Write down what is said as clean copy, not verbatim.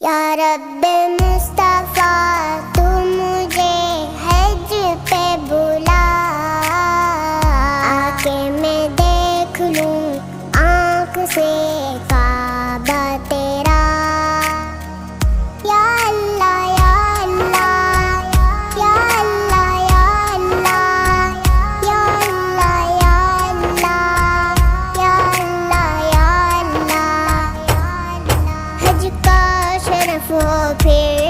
या रब्बे मुस्तफ़ा तू मुझे हज पे बुला, आके मैं देख लूं आँख से काबा तेरा। या अल्लाह या अल्लाह या अल्लाह या अल्लाह या अल्लाह या अल्लाह या अल्लाह या अल्लाह या अल्लाह। हज का शरफ हो फिर